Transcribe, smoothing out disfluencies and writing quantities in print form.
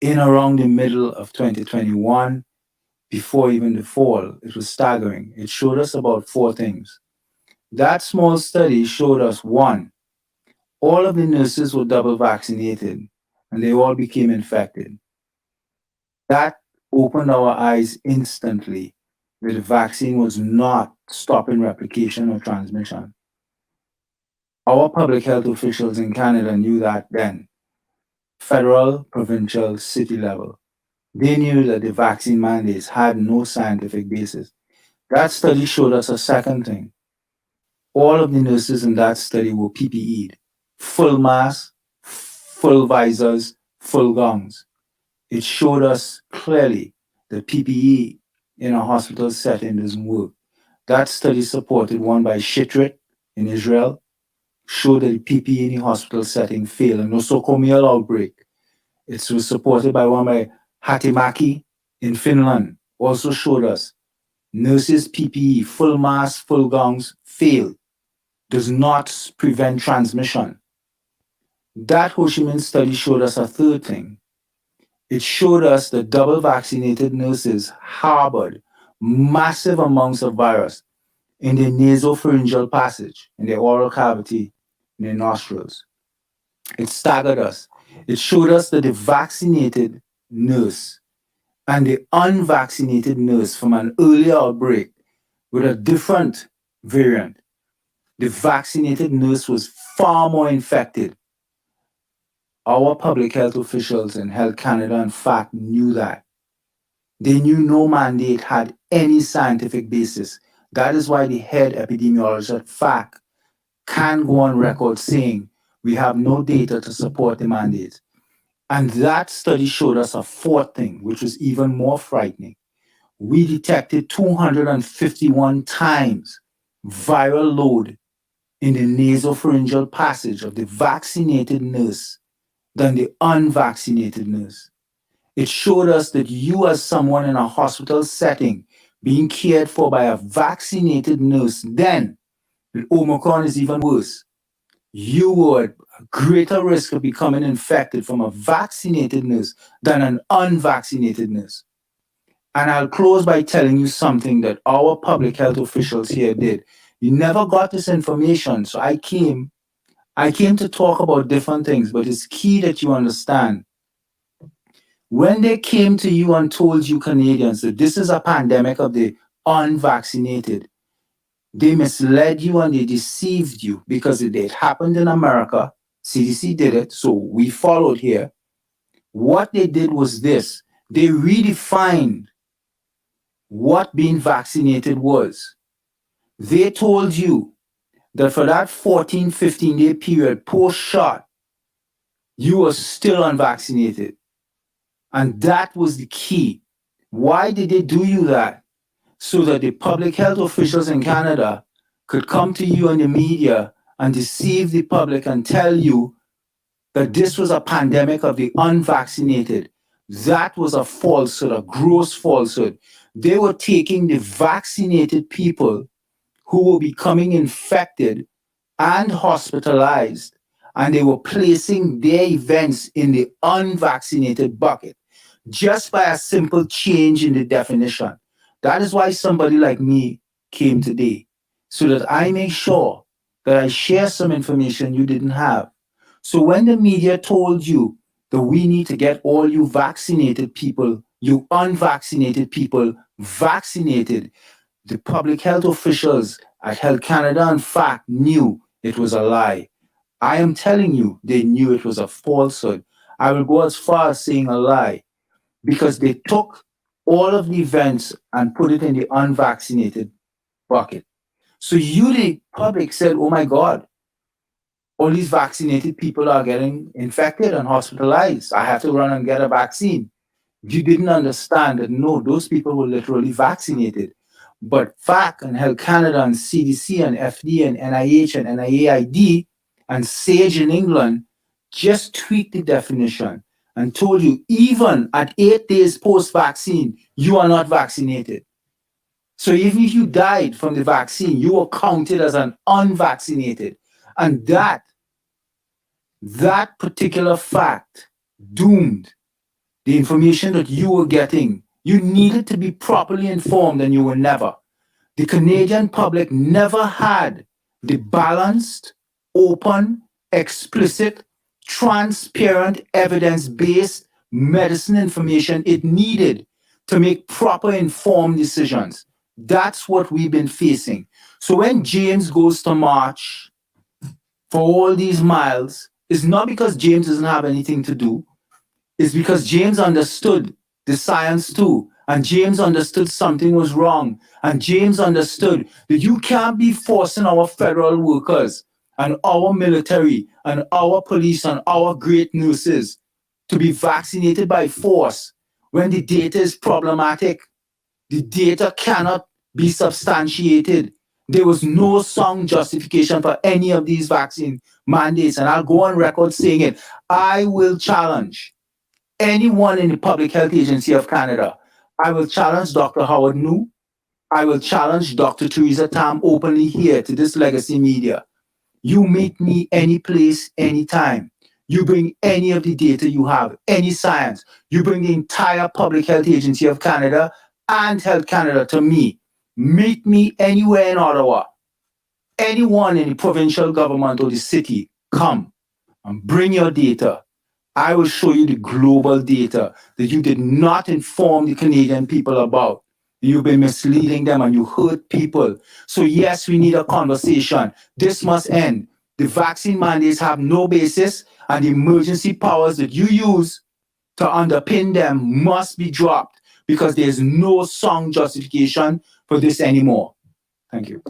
in around the middle of 2021, before even the fall. It was staggering. It showed us about four things. That small study showed us one, all of the nurses were double vaccinated and they all became infected. That opened our eyes instantly that the vaccine was not stopping replication or transmission. Our public health officials in Canada knew that then, federal, provincial, city level. They knew that the vaccine mandates had no scientific basis. That study showed us a second thing. All of the nurses in that study were PPE'd, full masks, full visors, full gowns. It showed us clearly that PPE in a hospital setting doesn't work. That study supported one by Shitrit in Israel, showed that the PPE in the hospital setting failed, and nosocomial outbreak. It was supported by one by Hatimaki in Finland, also showed us nurses' PPE, full masks, full gowns, fail, does not prevent transmission. That Ho Chi Minh study showed us a third thing. It showed us that double vaccinated nurses harbored massive amounts of virus in their nasopharyngeal passage, in their oral cavity, in their nostrils. It staggered us. It showed us that the vaccinated nurse and the unvaccinated nurse from an earlier outbreak with a different variant, the vaccinated nurse was far more infected. Our public health officials in Health Canada, in fact, knew that. They knew no mandate had any scientific basis. That is why the head epidemiologist at FAC can go on record saying we have no data to support the mandate. And that study showed us a fourth thing, which was even more frightening. We detected 251 times viral load in the nasopharyngeal passage of the vaccinated nurse than the unvaccinated nurse. It showed us that you, as someone in a hospital setting, being cared for by a vaccinated nurse, then with Omicron is even worse. You were at greater risk of becoming infected from a vaccinated nurse than an unvaccinated nurse. And I'll close by telling you something that our public health officials here did. You never got this information, so I came to talk about different things, but it's key that you understand. When they came to you and told you Canadians that this is a pandemic of the unvaccinated, they misled you and they deceived you because it happened in America. CDC did it, so we followed here. What they did was this: they redefined what being vaccinated was. They told you that for that 14, 15-day period post shot, you were still unvaccinated. And that was the key. Why did they do you that? So that the public health officials in Canada could come to you in the media and deceive the public and tell you that this was a pandemic of the unvaccinated. That was a falsehood, a gross falsehood. They were taking the vaccinated people who were becoming infected and hospitalized, and they were placing their events in the unvaccinated bucket just by a simple change in the definition. That is why somebody like me came today, so that I make sure that I share some information you didn't have. So when the media told you that we need to get all you vaccinated people, you unvaccinated people vaccinated, the public health officials at Health Canada, in fact, knew it was a lie. I am telling you, they knew it was a falsehood. I will go as far as saying a lie because they took all of the events and put it in the unvaccinated bucket. So you, the public, said, oh my God, all these vaccinated people are getting infected and hospitalized. I have to run and get a vaccine. You didn't understand that no, those people were literally vaccinated. But FAC and Health Canada and CDC and FDA and NIH and NIAID and SAGE in England just tweaked the definition and told you even at 8 days post vaccine, you are not vaccinated. So even if you died from the vaccine, you were counted as an unvaccinated. And that particular fact doomed the information that you were getting, you needed to be properly informed, and you were never. The Canadian public never had the balanced, open, explicit, transparent, evidence based medicine information it needed to make proper informed decisions. That's what we've been facing. So when James goes to march for all these miles, it's not because James doesn't have anything to do, it's because James understood the science too. And James understood something was wrong. And James understood that you can't be forcing our federal workers and our military and our police and our great nurses to be vaccinated by force when the data is problematic. The data cannot be substantiated. There was no sound justification for any of these vaccine mandates. And I'll go on record saying it. I will challenge anyone in the Public Health Agency of Canada. I will challenge Dr. Howard New. I will challenge Dr. Theresa Tam openly here to this legacy media. You meet me any place, anytime. You bring any of the data you have, any science. You bring the entire Public Health Agency of Canada and Health Canada to me. Meet me anywhere in Ottawa. Anyone in the provincial government or the city, come and bring your data. I will show you the global data that you did not inform the Canadian people about. You've been misleading them and you hurt people. So yes, we need a conversation. This must end. The vaccine mandates have no basis, and the emergency powers that you use to underpin them must be dropped because there's no sound justification for this anymore. Thank you.